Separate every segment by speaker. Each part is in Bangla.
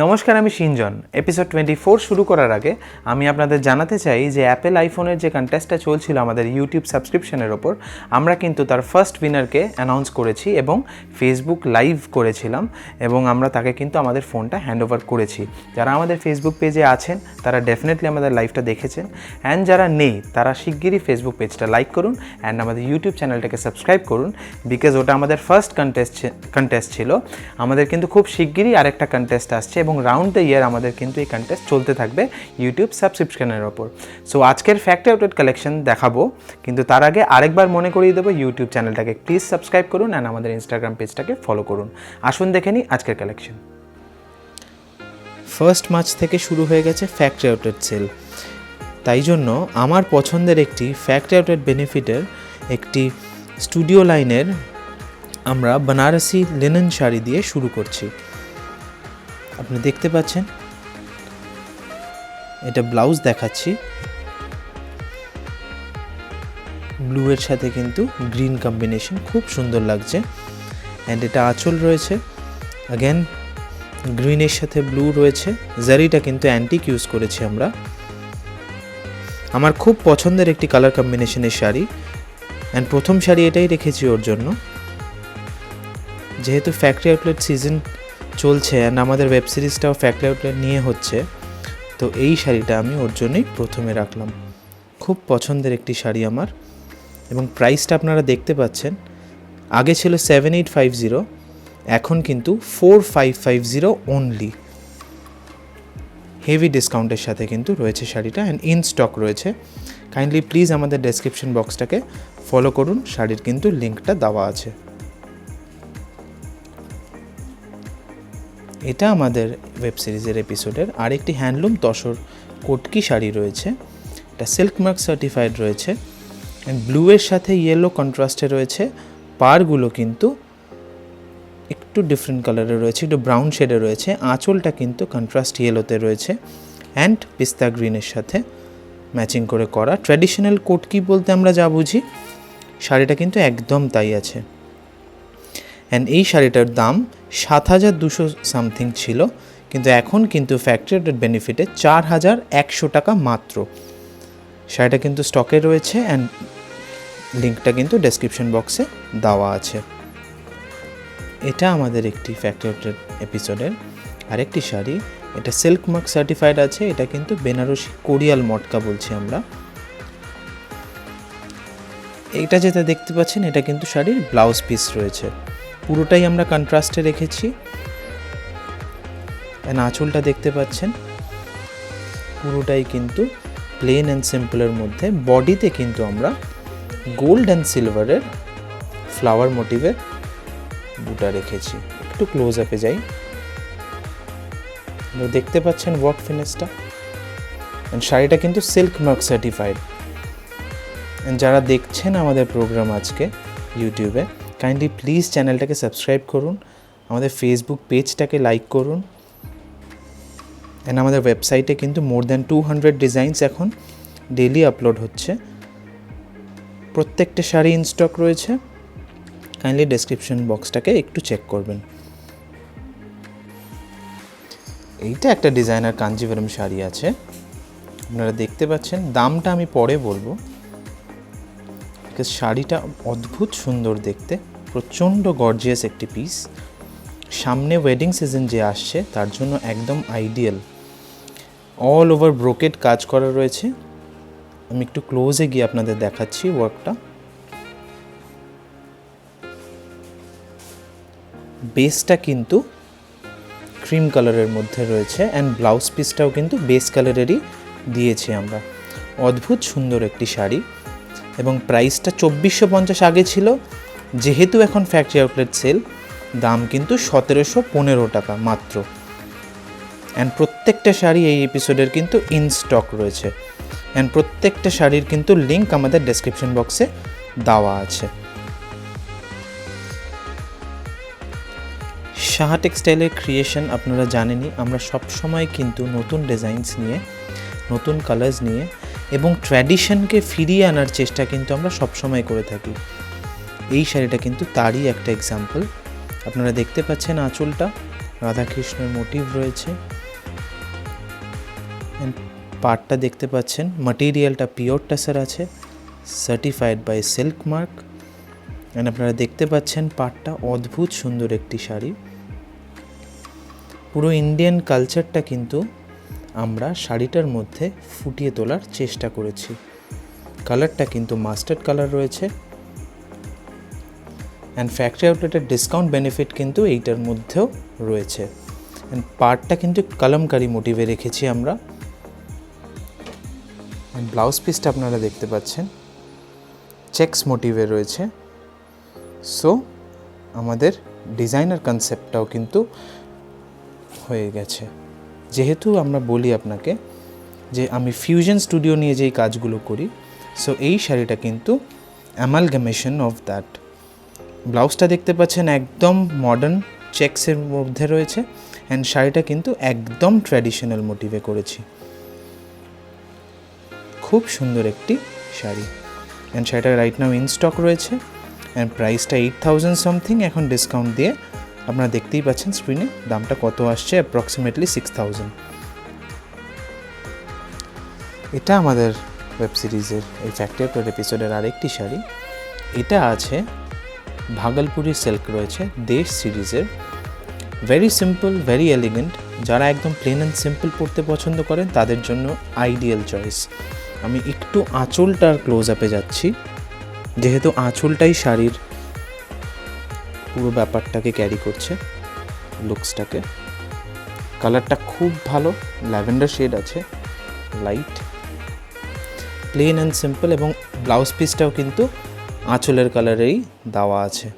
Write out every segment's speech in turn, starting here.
Speaker 1: নমস্কার, আমি সিঞ্জন। এপিসোড 24 শুরু করার আগে আমি আপনাদের জানাতে চাই যে অ্যাপেল আইফোনের যে কন্টেস্টটা চলছিল আমাদের ইউটিউব সাবস্ক্রিপশনের ওপর, আমরা কিন্তু তার ফার্স্ট উইনারকে অ্যানাউন্স করেছি এবং ফেসবুক লাইভ করেছিলাম এবং আমরা তাকে কিন্তু আমাদের ফোনটা হ্যান্ড ওভার করেছি। যারা আমাদের ফেসবুক পেজে আছেন তারা ডেফিনেটলি আমাদের লাইভটা দেখেছেন, অ্যান্ড যারা নেই তারা শিগগিরই ফেসবুক পেজটা লাইক করুন অ্যান্ড আমাদের ইউটিউব চ্যানেলটাকে সাবস্ক্রাইব করুন, বিকজ ওটা আমাদের ফার্স্ট কন্টেস্ট ছিল। আমাদের কিন্তু খুব শিগগিরই আরেকটা কন্টেস্ট আসছে এবং রাউন্ড দ্য ইয়ার আমাদের কিন্তু এই কন্টেস্ট চলতে থাকবে ইউটিউব সাবস্ক্রিপশনের ওপর। সো আজকের ফ্যাক্ট আউটেড কালেকশন দেখাবো, কিন্তু তার আগে আরেকবার মনে করিয়ে দেবো ইউটিউব চ্যানেলটাকে প্লিজ সাবস্ক্রাইব করুন অ্যান্ড আমাদের ইনস্টাগ্রাম পেজটাকে ফলো করুন। আসুন দেখে নিই আজকের কালেকশন। ফার্স্ট মার্চ থেকে শুরু হয়ে গেছে ফ্যাক্ট আউটেড সেল, তাই জন্য আমার পছন্দের একটি ফ্যাক্ট আউটেড বেনিফিটের একটি স্টুডিও লাইনের আমরা বেনারসি লিনেন শাড়ি দিয়ে শুরু করছি। আপনি দেখতে পাচ্ছেন এটা ব্লাউজ দেখাচ্ছি, ব্লু এর সাথে কিন্তু গ্রিন কম্বিনেশন খুব সুন্দর লাগছে। অ্যান্ড এটা আঁচল রয়েছে, অ্যাগেন গ্রিনের সাথে ব্লু রয়েছে। জারিটা কিন্তু অ্যান্টিক ইউজ করেছি আমরা। আমার খুব পছন্দের একটি কালার কম্বিনেশনের শাড়ি, অ্যান্ড প্রথম শাড়ি এটাই রেখেছি ওর জন্য। যেহেতু ফ্যাক্টরি আউটলেট সিজন চলছে অ্যান্ড আমাদের ওয়েব সিরিজটাও ফ্যাক্টরি আউটলেট নিয়ে হচ্ছে, তো এই শাড়িটা আমি ওর জন্যই প্রথমে রাখলাম। খুব পছন্দের একটি শাড়ি আমার, এবং প্রাইসটা আপনারা দেখতে পাচ্ছেন। আগে ছিল 7850, এখন কিন্তু 4550 অনলি। হেভি ডিসকাউন্টের সাথে কিন্তু রয়েছে শাড়িটা, অ্যান্ড ইন স্টক রয়েছে। কাইন্ডলি প্লিজ আমাদের ডেসক্রিপশন বক্সটাকে ফলো করুন, শাড়ির কিন্তু লিঙ্কটা দেওয়া আছে। এটা আমাদের ওয়েব সিরিজের এপিসোডের আরেকটি হ্যান্ডলুম তসর কোটকি শাড়ি রয়েছে। এটা সিল্ক মার্ক সার্টিফাইড রয়েছে, অ্যান্ড ব্লু এর সাথে ইয়েলো কন্ট্রাস্টে রয়েছে। পাড়গুলো কিন্তু একটু ডিফারেন্ট কালারে রয়েছে, একটু ব্রাউন শেডে রয়েছে। আঁচলটা কিন্তু কন্ট্রাস্ট ইয়েলোতে রয়েছে অ্যান্ড পিস্তা গ্রিনের সাথে ম্যাচিং করে করা। ট্র্যাডিশনাল কোটকি বলতে আমরা যা বুঝি, শাড়িটা কিন্তু একদম তাই আছে। অ্যান্ড এই শাড়িটার দাম 7200 সামথিং ছিল, কিন্তু এখন কিন্তু ফ্যাক্টরি আউটলেট বেনিফিটে 4100 টাকা মাত্র। শাড়িটা কিন্তু স্টকে রয়েছে, অ্যান্ড লিঙ্কটা কিন্তু ডেসক্রিপশন বক্সে দেওয়া আছে। এটা আমাদের একটি ফ্যাক্টরি আউটলেট এপিসোডের আরেকটি শাড়ি। এটা সিল্ক মার্ক সার্টিফাইড আছে। এটা কিন্তু বেনারসি কোরিয়াল মটকা বলছি আমরা। এটা যেটা দেখতে পাচ্ছেন এটা কিন্তু শাড়ির ব্লাউজ পিস রয়েছে। পুরোটাই আমরা কন্ট্রাস্টে রেখেছি। আঁচলটা দেখতে পাচ্ছেন পুরোটাই কিন্তু প্লেন অ্যান্ড সিম্পলের মধ্যে। বডিতে কিন্তু আমরা গোল্ড অ্যান্ড সিলভারের ফ্লাওয়ার মোটিভের বুটা রেখেছি। একটু ক্লোজ আপে যাই, দেখতে পাচ্ছেন ওয়ার্ক ফিনিশটা। অ্যান্ড শাড়িটা কিন্তু সিল্ক মার্ক সার্টিফাইড। অ্যান্ড যারা দেখছেন আমাদের প্রোগ্রাম আজকে ইউটিউবে, কাইন্ডলি প্লিজ চ্যানেলটাকে সাবস্ক্রাইব করুন, আমাদের ফেসবুক পেজটাকে লাইক করুন, অ্যান্ড আমাদের ওয়েবসাইটে কিন্তু মোর দ্যান 200 ডিজাইনস এখন ডেইলি আপলোড হচ্ছে। প্রত্যেকটা শাড়ি ইন স্টক রয়েছে। কাইন্ডলি ডেসক্রিপশন বক্সটাকে একটু চেক করবেন। এইটা একটা ডিজাইনার কাঞ্জিভরম শাড়ি আছে, আপনারা দেখতে পাচ্ছেন। দামটা আমি পরে বলবো, বিকজ শাড়িটা অদ্ভুত সুন্দর দেখতে, প্রচণ্ড গর্জিয়াস একটি পিস। সামনে ওয়েডিং সিজন যে আসছে তার জন্য একদম আইডিয়াল। অল ওভার ব্রোকেড কাজ করা রয়েছে। আমি একটু ক্লোজে গিয়ে আপনাদের দেখাচ্ছি ওয়ার্কটা। বেসটা কিন্তু ক্রিম কালারের মধ্যে রয়েছে, অ্যান্ড ব্লাউজ পিসটাও কিন্তু বেস কালারেরই দিয়েছি আমরা। অদ্ভুত সুন্দর একটি শাড়ি, এবং প্রাইসটা 2450 আগে ছিল। যেহেতু এখন ফ্যাক্টরি আউটলেট সেল, দাম কিন্তু 1715 টাকা মাত্র। অ্যান্ড প্রত্যেকটা শাড়ি এই এপিসোডের কিন্তু ইন স্টক রয়েছে, অ্যান্ড প্রত্যেকটা শাড়ির কিন্তু লিঙ্ক আমাদের ডেসক্রিপশন বক্সে দেওয়া আছে। সাহা টেক্সটাইলের ক্রিয়েশন আপনারা জানেনই, আমরা সবসময় কিন্তু নতুন ডিজাইনস নিয়ে, নতুন কালার্স নিয়ে এবং ট্র্যাডিশনকে ফিরিয়ে আনার চেষ্টা কিন্তু আমরা সবসময় করে থাকি। এই শাড়িটা কিন্তু তারই একটা এক্সাম্পল। আপনারা দেখতে পাচ্ছেন আঁচলটা, রাধাকৃষ্ণের মোটিভ রয়েছে। পার্টটা দেখতে পাচ্ছেন, মাটেরিয়ালটা পিওর টাসার আছে, certified by silk mark. And আপনারা দেখতে পাচ্ছেন পার্টটা অদ্ভুত সুন্দর একটি শাড়ি। পুরো ইন্ডিয়ান কালচারটা কিন্তু আমরা শাড়িটার মধ্যে ফুটিয়ে তোলার চেষ্টা করেছি। কালারটা কিন্তু মাস্টার্ড কালার রয়েছে। অ্যান্ড ফ্যাক্টরি আউটলেটের ডিসকাউন্ট বেনিফিট কিন্তু এইটার মধ্যেও রয়েছে। অ্যান্ড পার্টটা কিন্তু কলমকারি মোটিভে রেখেছি আমরা। অ্যান্ড ব্লাউজ পিসটা আপনারা দেখতে পাচ্ছেন চেকস মোটিভে রয়েছে। সো আমাদের ডিজাইনার কনসেপ্টটাও কিন্তু হয়ে গেছে। যেহেতু আমরা বলি আপনাকে যে আমি ফিউশন স্টুডিও নিয়ে যেই কাজগুলো করি, সো এই শাড়িটা কিন্তু অ্যামালগামেশন অফ দ্যাট। ব্লাউজটা দেখতে পাচ্ছেন একদম মডার্ন চেকসের মধ্যে রয়েছে। অ্যান্ড শাড়িটা কিন্তু একদম ট্র্যাডিশনাল মোটিভে করেছি। খুব সুন্দর একটি শাড়ি। অ্যান্ড শাড়িটা রাইট নাও ইন স্টক রয়েছে। অ্যান্ড প্রাইসটা 8,000 সামথিং। এখন ডিসকাউন্ট দিয়ে আপনারা দেখতেই পাচ্ছেন স্ক্রিনে দামটা কত আসছে, অ্যাপ্রক্সিমেটলি 6,000। এটা আমাদের ওয়েব সিরিজের এই ফ্যাক্টরি আউটলেট এপিসোডের আরেকটি শাড়ি। এটা আছে ভাগলপুরি সিল্ক রয়েছে দেশ সিরিজের। Very simple, very elegant. যারা একদম প্লেন অ্যান্ড সিম্পল পরতে পছন্দ করেন তাদের জন্য আইডিয়াল চয়েস। আমি একটু আঁচলটার ক্লোজ আপে যাচ্ছি, যেহেতু আঁচলটাই শাড়ির পুরো ব্যাপারটাকে ক্যারি করছে, লুকসটাকে। কালারটা খুব ভালো, ল্যাভেন্ডার শেড আছে, লাইট, প্লেন অ্যান্ড সিম্পল। এবং ব্লাউজ পিসটাও কিন্তু আঁচলের কালারেই দেওয়া আছে।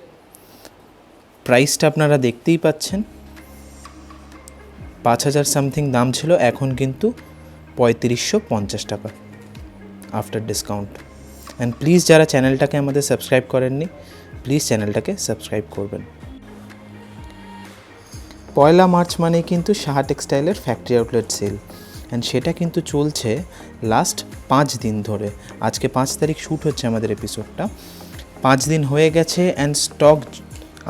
Speaker 1: প্রাইসটা আপনারা দেখতেই পাচ্ছেন, 5,000 সামথিং দাম ছিল, এখন কিন্তু 3,550 টাকা আফটার ডিসকাউন্ট। অ্যান্ড প্লিজ যারা চ্যানেলটাকে আমাদের সাবস্ক্রাইব করেননি, প্লিজ চ্যানেলটাকে সাবস্ক্রাইব করবেন। 1 মার্চ মানে কিন্তু সাহা টেক্সটাইলের ফ্যাক্টরি আউটলেট সেল। অ্যান্ড সেটা কিন্তু চলছে লাস্ট 5 দিন ধরে। আজকে 5 তারিখ শ্যুট হচ্ছে আমাদের এপিসোডটা। 5 দিন হয়ে গেছে। অ্যান্ড স্টক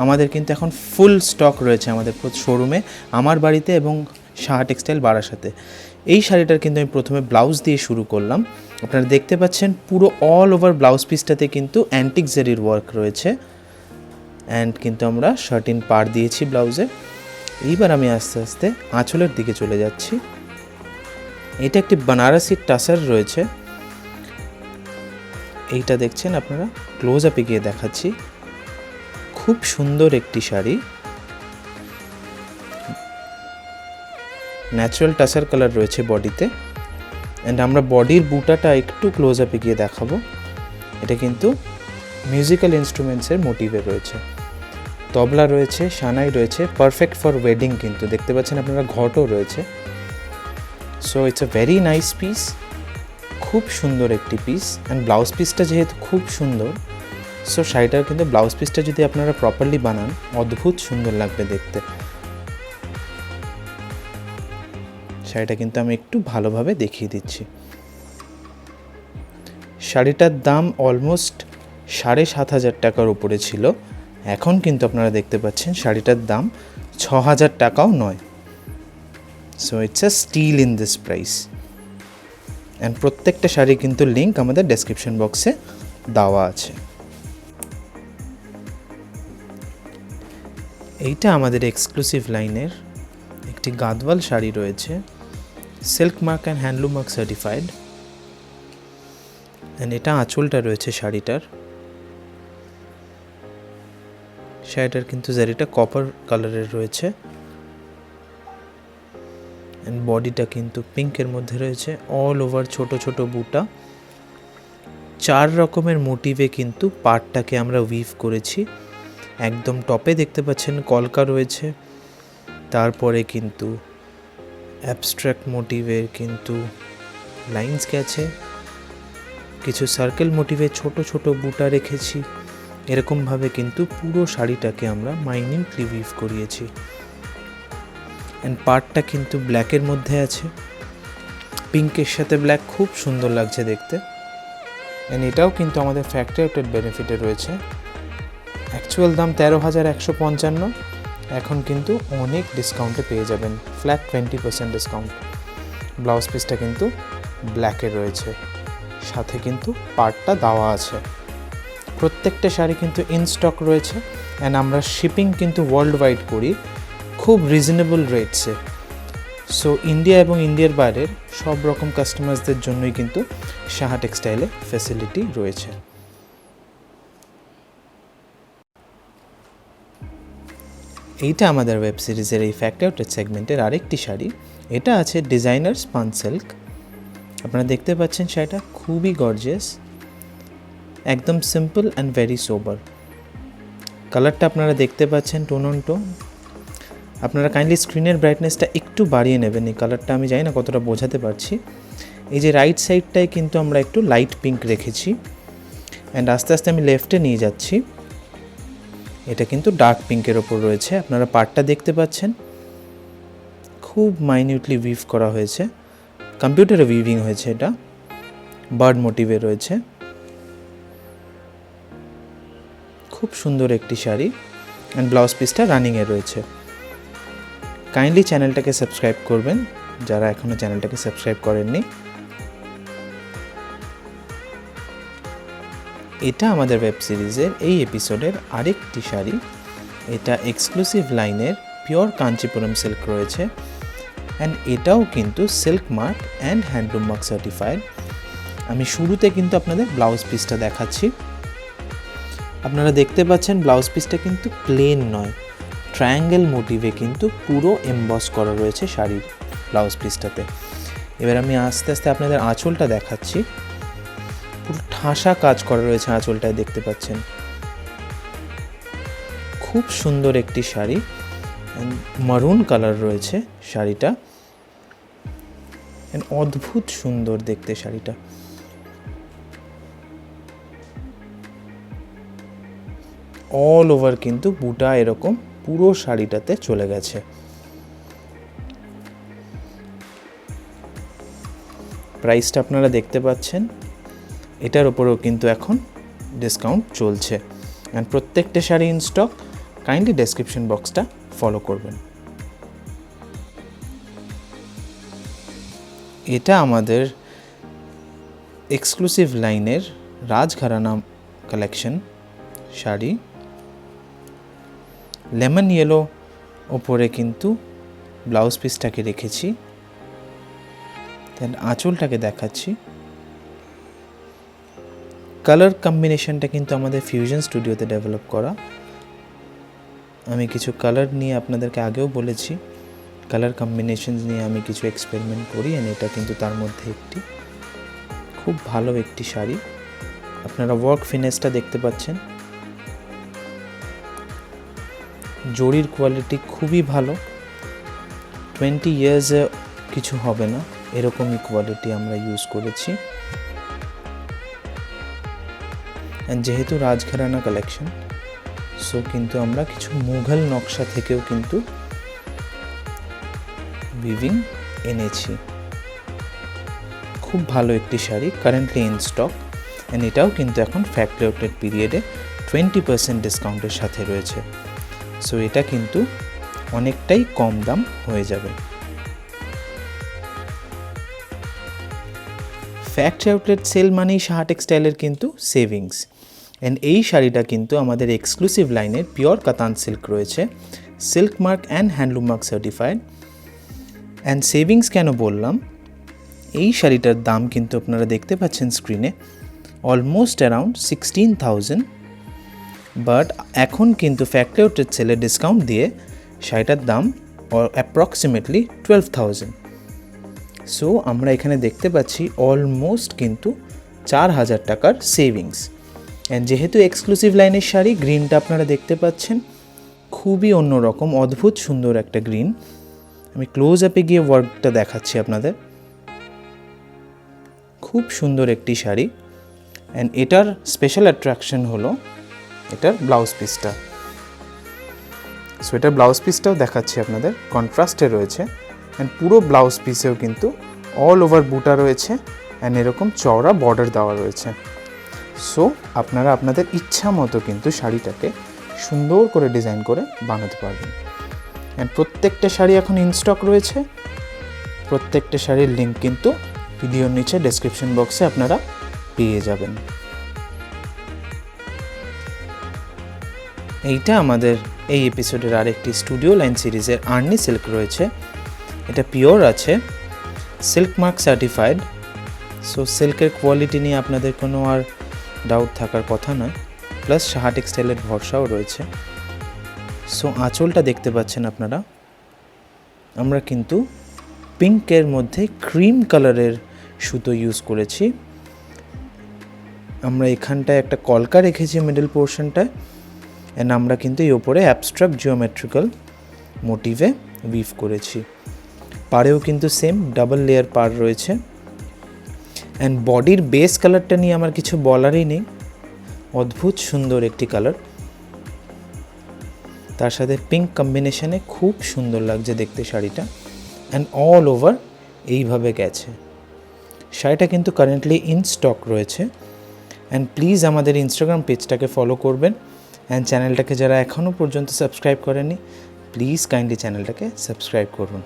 Speaker 1: আমাদের কিন্তু এখন ফুল স্টক রয়েছে আমাদের শোরুমে, আমার বাড়িতে এবং সাহা টেক্সটাইল বারাসাতে। এই শাড়িটার কিন্তু আমি প্রথমে ব্লাউজ দিয়ে শুরু করলাম। আপনারা দেখতে পাচ্ছেন পুরো অল ওভার ব্লাউজ পিসটাতে কিন্তু অ্যান্টিক জারির ওয়ার্ক রয়েছে। অ্যান্ড কিন্তু আমরা শার্টিন পার দিয়েছি ব্লাউজে। এইবার আমি আস্তে আস্তে আঁচলের দিকে চলে যাচ্ছি। এটা একটি বানারসি টাসার রয়েছে। এইটা দেখছেন আপনারা, ক্লোজ আপে গিয়ে দেখাচ্ছি। খুব সুন্দর একটি শাড়ি, ন্যাচারাল টাসার কালার রয়েছে বডিতে। অ্যান্ড আমরা বডির বুটাটা একটু ক্লোজ আপে গিয়ে দেখাবো। এটা কিন্তু মিউজিক্যাল ইনস্ট্রুমেন্টসের মোটিভে রয়েছে, তবলা রয়েছে, সানাই রয়েছে, পারফেক্ট ফর ওয়েডিং। কিন্তু দেখতে পাচ্ছেন আপনারা ঘটও রয়েছে। So it's a very nice piece, খুব সুন্দর একটি পিস। অ্যান্ড ব্লাউজ পিসটা যেহেতু খুব সুন্দর, সো শাড়িটার কিন্তু ব্লাউজ পিসটা যদি আপনারা প্রপারলি বানান অদ্ভুত সুন্দর লাগবে দেখতে। শাড়িটা কিন্তু আমি একটু ভালোভাবে দেখিয়ে দিচ্ছি। শাড়িটার দাম অলমোস্ট 7,500 টাকার উপরে ছিল। এখন কিন্তু আপনারা দেখতে পাচ্ছেন শাড়িটার দাম 6,000 টাকাও নয়। So it's a steal in this price. And প্রত্যেকটা শাড়ি কিন্তু লিঙ্ক আমাদের ডেসক্রিপশন বক্সে দেওয়া আছে। এইটা আমাদের এক্সক্লুসিভ লাইনের একটি গাদওয়াল শাড়ি রয়েছে, silk mark and handloom mark certified. And এটা আঁচলটা রয়েছে শাড়িটার। শাড়িটার কিন্তু জারিটা কপার কালারের রয়েছে। অ্যান্ড বডিটা কিন্তু পিঙ্কের মধ্যে রয়েছে, অল ওভার ছোট ছোট বুটা। 4 রকমের মোটিভে কিন্তু পার্টটাকে আমরা উইভ করেছি। একদম টপে দেখতে পাচ্ছেন কলকা রয়েছে, তারপরে কিন্তু অ্যাবস্ট্রাক্ট মোটিভের কিন্তু লাইন্স গেছে, কিছু সার্কেল মোটিভে ছোট ছোট বুটা রেখেছি। এরকমভাবে কিন্তু পুরো শাড়িটাকে আমরা মাইনিউটলি উইভ করিয়েছি। অ্যান্ড পার্টটা কিন্তু ব্ল্যাকের মধ্যে আছে, পিঙ্কের সাথে ব্ল্যাক, খুব সুন্দর লাগছে দেখতে। অ্যান্ড এটাও কিন্তু আমাদের ফ্যাক্টরি আউটলেট বেনিফিটে রয়েছে। অ্যাকচুয়াল দাম 13,155, এখন কিন্তু অনেক ডিসকাউন্টে পেয়ে যাবেন, ফ্ল্যাট 20% ডিসকাউন্ট। ব্লাউজ পিসটা কিন্তু ব্ল্যাকে রয়েছে, সাথে কিন্তু পার্টটা দেওয়া আছে। প্রত্যেকটা শাড়ি কিন্তু ইন স্টক রয়েছে, অ্যান্ড আমরা শিপিং কিন্তু ওয়ার্ল্ড ওয়াইড করি খুব রিজনেবল রেটসে। সো ইন্ডিয়া এবং ইন্ডিয়ার বাইরের সব রকম কাস্টমার্সদের জন্যই কিন্তু সাহা টেক্সটাইলে ফ্যাসিলিটি রয়েছে। এইটা আমাদের ওয়েব সিরিজের এই ফ্যাক্টরি আউটলেট সেগমেন্টের আরেকটি শাড়ি। এটা আছে ডিজাইনার স্পান সিল্ক। আপনারা দেখতে পাচ্ছেন শাড়িটা খুবই গর্জিয়াস, একদম সিম্পল অ্যান্ড ভেরি সোবার। কালারটা আপনারা দেখতে পাচ্ছেন টোন অন টোন। আপনারা কাইন্ডলি স্ক্রিনের ব্রাইটনেসটা একটু বাড়িয়ে নেবেন, এই কালারটা আমি জানি না কতটা বোঝাতে পারছি। এই যে রাইট সাইডটায় কিন্তু আমরা একটু লাইট পিঙ্ক রেখেছি, অ্যান্ড আস্তে আস্তে আমি লেফটে নিয়ে যাচ্ছি। এটা কিন্তু ডার্ক পিঙ্কের ওপর রয়েছে। আপনারা পার্টটা দেখতে পাচ্ছেন, খুব মাইনিউটলি উইভ করা হয়েছে, কম্পিউটারে উইভিং হয়েছে। এটা বার্ড মোটিভে রয়েছে, খুব সুন্দর একটি শাড়ি। অ্যান্ড ব্লাউজ পিসটা রানিংয়ে রয়েছে। কাইন্ডলি চ্যানেলটাকে সাবস্ক্রাইব করবেন যারা এখনও চ্যানেলটাকে সাবস্ক্রাইব করেননি। এটা আমাদের ওয়েব সিরিজের এই এপিসোডের আরেকটি শাড়ি। এটা এক্সক্লুসিভ লাইনের পিওর কাঞ্চিপুরম সিল্ক রয়েছে, অ্যান্ড এটাও কিন্তু silk mark and handloom mark certified. আমি শুরুতে কিন্তু আপনাদের ব্লাউজ পিসটা দেখাচ্ছি। আপনারা দেখতে পাচ্ছেন ব্লাউজ পিসটা কিন্তু প্লেন নয়, ট্রায়াঙ্গেল মোটিভে কিন্তু পুরো এমবস করা রয়েছে শাড়ির ব্লাউজ পিসটাতে। এবার আমি আস্তে আস্তে আপনাদের আঁচলটা দেখাচ্ছি। পুরো ঠাসা কাজ করা রয়েছে আঁচলটায়, দেখতে পাচ্ছেন। খুব সুন্দর একটি শাড়ি, মারুন কালার রয়েছে শাড়িটা, অদ্ভুত সুন্দর দেখতে শাড়িটা। অল ওভার কিন্তু বুটা এরকম পুরো শাড়িটাতে চলে গেছে। প্রাইসটা আপনারা দেখতে পাচ্ছেন। এটার ওপরেও কিন্তু এখন ডিসকাউন্ট চলছে, অ্যান্ড প্রত্যেকটা sari in stock. Kindly description বক্সটা ফলো করবেন। এটা আমাদের এক্সক্লুসিভ লাইনের রাজঘরানা কালেকশন শাড়ি। লেমন ইয়েলো ওপরে কিন্তু ব্লাউজ পিসটাকে রেখেছি, দেন আঁচলটাকে দেখাচ্ছি। কালার কম্বিনেশনটা কিন্তু আমাদের ফিউশন স্টুডিওতে ডেভেলপ করা। আমি কিছু কালার নিয়ে আপনাদেরকে আগেও বলেছি, কালার কম্বিনেশনস নিয়ে আমি কিছু এক্সপেরিমেন্ট করি, এন্ড এটা কিন্তু তার মধ্যে একটি। খুব ভালো একটি শাড়ি। আপনারা ওয়ার্ক ফিনিশটা দেখতে পাচ্ছেন, জরির কোয়ালিটি খুবই ভালো। 20 ইয়ার্সে কিছু হবে না এরকমই কোয়ালিটি আমরা ইউজ করেছি। অ্যান্ড যেহেতু রাজঘরানা কালেকশন, সো কিন্তু আমরা কিছু মুঘল নকশা থেকেও কিন্তু উইভিং এনেছি। খুব ভালো একটি sari, currently in stock, and এটাও কিন্তু এখন ফ্যাক্টরি আউটলেট পিরিয়ডে 20% ডিসকাউন্টের সাথে রয়েছে। সো এটা কিন্তু অনেকটাই কম দাম হয়ে যাবে। ফ্যাক্টরি আউটলেট সেল মানেই সাহা টেক্সটাইলের কিন্তু সেভিংস। অ্যান্ড এই শাড়িটা কিন্তু আমাদের এক্সক্লুসিভ লাইনের পিওর কাতান সিল্ক রয়েছে, silk mark and handloom mark certified. And savings কেন বললাম, এই শাড়িটার দাম কিন্তু আপনারা দেখতে পাচ্ছেন স্ক্রিনে, অলমোস্ট অ্যারাউন্ড 16,000, বাট এখন কিন্তু ফ্যাক্টরি আউটলেট সেলে ডিসকাউন্ট দিয়ে শাড়িটার দাম অ্যাপ্রক্সিমেটলি 12,000। সো আমরা এখানে দেখতে পাচ্ছি অলমোস্ট কিন্তু 4,000 টাকার সেভিংস। অ্যান্ড যেহেতু এক্সক্লুসিভ লাইনের শাড়ি, গ্রিনটা আপনারা দেখতে পাচ্ছেন খুবই অন্যরকম, অদ্ভুত সুন্দর একটা গ্রিন। আমি ক্লোজ আপে গিয়ে ওয়ার্কটা দেখাচ্ছি আপনাদের। খুব সুন্দর একটি শাড়ি, অ্যান্ড এটার স্পেশাল অ্যাট্রাকশন হলো এটার ব্লাউজ পিসটা। সো এটার ব্লাউজ পিসটাও দেখাচ্ছি আপনাদের, কন্ট্রাস্টে রয়েছে, অ্যান্ড পুরো ব্লাউজ পিসেও কিন্তু অল ওভার বুটা রয়েছে, অ্যান্ড এরকম চওড়া বর্ডার দেওয়া রয়েছে। সো আপনারা আপনাদের ইচ্ছা মতো কিন্তু শাড়িটাকে সুন্দর করে ডিজাইন করে বানাতে পারবেন। অ্যান্ড প্রত্যেকটা শাড়ি এখন ইন স্টক রয়েছে। প্রত্যেকটা শাড়ির লিঙ্ক কিন্তু ভিডিওর নিচে ডেসক্রিপশন বক্সে আপনারা পেয়ে যাবেন। এইটা আমাদের এই এপিসোডের আরেকটি স্টুডিও লাইন সিরিজের আর্নি সিল্ক রয়েছে। এটা পিওর আছে, সিল্ক মার্ক সার্টিফাইড। সো সিল্কের কোয়ালিটি নিয়ে আপনাদের কোনো আর ডাউট থাকার কথা নয়। প্লাস সাহা টেক্সটাইলের ভরসাও রয়েছে। সো আঁচলটা দেখতে পাচ্ছেন আপনারা, আমরা কিন্তু পিঙ্কের মধ্যে ক্রিম কালারের সুতো ইউজ করেছি। আমরা এখানটায় একটা কলকা রেখেছি মিডল পোর্শনটায়, অ্যান্ড আমরা কিন্তু এই ওপরে অ্যাবস্ট্রাক্ট জিওমেট্রিক্যাল মোটিভে উইভ করেছি। পাড়েও কিন্তু সেম ডাবল লেয়ার পাড় রয়েছে। অ্যান্ড বডির বেস কালারটা নিয়ে আমার কিছু বলারই নেই, অদ্ভুত সুন্দর একটি কালার। তার সাথে পিঙ্ক কম্বিনেশনে খুব সুন্দর লাগছে দেখতে শাড়িটা। অ্যান্ড অল ওভার এইভাবে গেছে। শাড়িটা কিন্তু কারেন্টলি ইন স্টক রয়েছে। অ্যান্ড প্লিজ আমাদের ইনস্টাগ্রাম পেজটাকে ফলো করবেন। অ্যান্ড চ্যানেলটাকে যারা এখনও পর্যন্ত সাবস্ক্রাইব করেনি, প্লিজ কাইন্ডলি চ্যানেলটাকে সাবস্ক্রাইব করুন।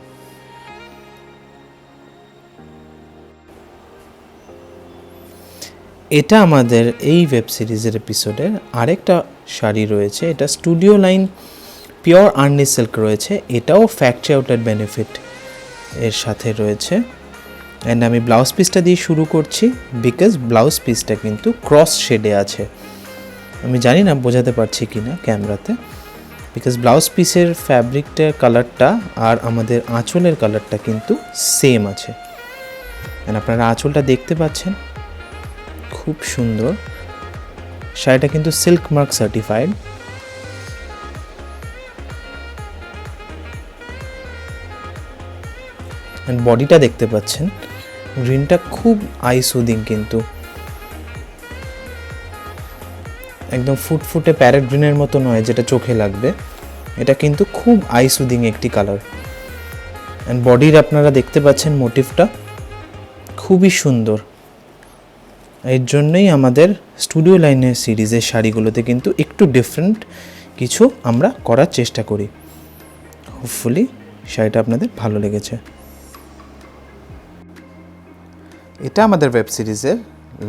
Speaker 1: এটা আমাদের এই ওয়েব সিরিজের এপিসোডের আরেকটা শাড়ি রয়েছে। এটা studio line pure Arni silk রয়েছে। এটাও ফ্যাক্টরি আউটলেট বেনিফিট এর সাথে রয়েছে। অ্যান্ড আমি ব্লাউজ পিসটা দিয়ে শুরু করছি, বিকজ ব্লাউজ পিসটা কিন্তু ক্রস শেডে আছে। আমি জানি না বোঝাতে পারছি কি না ক্যামেরাতে, বিকজ ব্লাউজ পিসের ফ্যাব্রিকটার কালারটা আর আমাদের আঁচলের কালারটা কিন্তু সেম আছে। অ্যান্ড আপনারা আঁচলটা দেখতে পাচ্ছেন, খুব সুন্দর। শাড়িটা কিন্তু সিল্ক মার্ক সার্টিফাইড। অ্যান্ড বডিটা দেখতে পাচ্ছেন, গ্রিনটা খুব আই সুদিং, কিন্তু একদম ফুটফুটে প্যারেট গ্রিনের মতো নয় যেটা চোখে লাগবে। এটা কিন্তু খুব আই সুদিং একটি কালার। অ্যান্ড বডির আপনারা দেখতে পাচ্ছেন মোটিভটা খুবই সুন্দর। এর জন্যই আমাদের স্টুডিও লাইনের সিরিজের শাড়িগুলোতে কিন্তু একটু ডিফারেন্ট কিছু আমরা করার চেষ্টা করি। হোপফুলি শাড়িটা আপনাদের ভালো লেগেছে। এটা আমাদের ওয়েব সিরিজের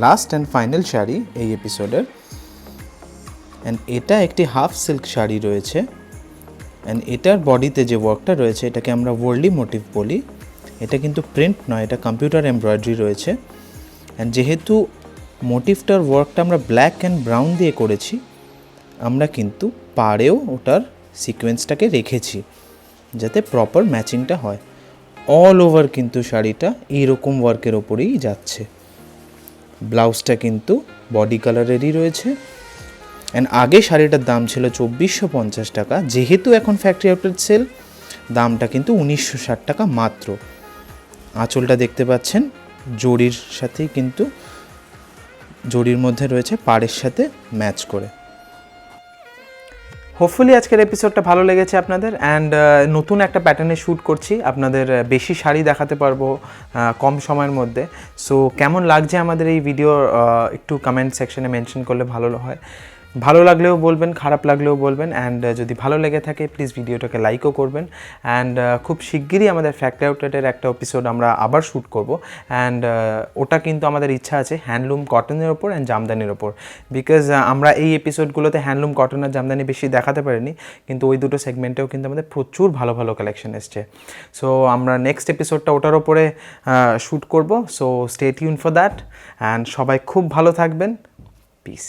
Speaker 1: লাস্ট অ্যান্ড ফাইনাল শাড়ি এই এপিসোডের। অ্যান্ড এটা একটি হাফ সিল্ক শাড়ি রয়েছে। অ্যান্ড এটার বডিতে যে ওয়ার্কটা রয়েছে এটাকে আমরা ওয়ার্লি মোটিভ বলি। এটা কিন্তু প্রিন্ট নয়, এটা কম্পিউটার এমব্রয়ডারি রয়েছে। অ্যান্ড যেহেতু মোটিভটার ওয়ার্কটা আমরা ব্ল্যাক অ্যান্ড ব্রাউন দিয়ে করেছি, আমরা কিন্তু পাড়েও ওটার সিকোয়েন্সটাকে রেখেছি যাতে প্রপার ম্যাচিংটা হয়। অল ওভার কিন্তু শাড়িটা এইরকম ওয়ার্কের ওপরেই যাচ্ছে। ব্লাউজটা কিন্তু বডি কালারেরই রয়েছে। অ্যান্ড আগে শাড়িটার দাম ছিল 2450 টাকা, যেহেতু এখন ফ্যাক্টরি আউটলেট সেল, দামটা কিন্তু 1960 টাকা মাত্র। আঁচলটা দেখতে পাচ্ছেন জরির সাথেই, কিন্তু জরির মধ্যে রয়েছে পাড়ের সাথে ম্যাচ করে। হোপফুলি আজকের এপিসোডটা ভালো লেগেছে আপনাদের। অ্যান্ড নতুন একটা প্যাটার্নে শ্যুট করছি, আপনাদের বেশি শাড়ি দেখাতে পারবো কম সময়ের মধ্যে। সো কেমন লাগছে আমাদের এই ভিডিও একটু কমেন্ট সেকশনে মেনশন করলে ভালো হয়। ভালো লাগলেও বলবেন, খারাপ লাগলেও বলবেন। অ্যান্ড যদি ভালো লেগে থাকে প্লিজ ভিডিওটাকে লাইকও করবেন। অ্যান্ড খুব শিগগিরই আমাদের ফ্যাক্টরি আউটলেটের একটা এপিসোড আমরা আবার শ্যুট করব। অ্যান্ড ওটা কিন্তু আমাদের ইচ্ছা আছে হ্যান্ডলুম কটনের ওপর অ্যান্ড জামদানির ওপর, বিকজ আমরা এই এপিসোডগুলোতে হ্যান্ডলুম কটন আর জামদানি বেশি দেখাতে পারিনি, কিন্তু ওই দুটো সেগমেন্টেও কিন্তু আমাদের প্রচুর ভালো ভালো কালেকশন এসছে। সো আমরা নেক্সট এপিসোডটা ওটার ওপরে শ্যুট করব। So stay tune for that. And সবাই খুব ভালো থাকবেন। পিস।